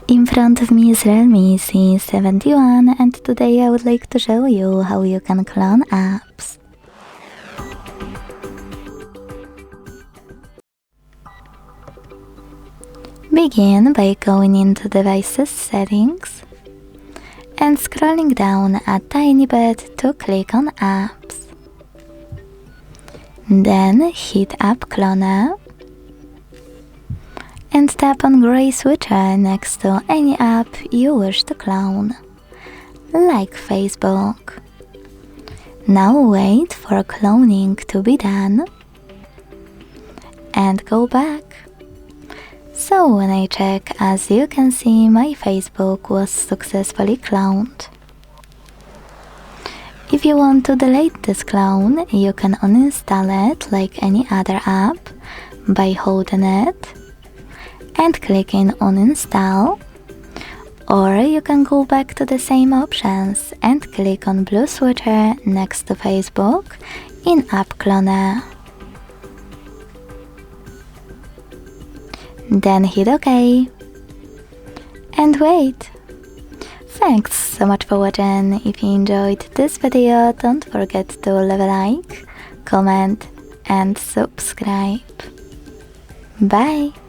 In front of me is REALME C71 and today I would like to show you how you can clone apps. Begin by going into Devices Settings and scrolling down a tiny bit to click on Apps. Then hit App Cloner and tap on gray switcher next to any app you wish to clone, like Facebook. Now wait for cloning to be done and go back. So when I check, as you can see, my Facebook was successfully cloned. If you want to delete this clone, you can uninstall it like any other app by holding it and clicking uninstall, or you can go back to the same options and click on blue switcher next to Facebook in App Cloner. Then hit OK and wait. Thanks so much for watching. If you enjoyed this video, don't forget to leave a like, comment and subscribe. Bye!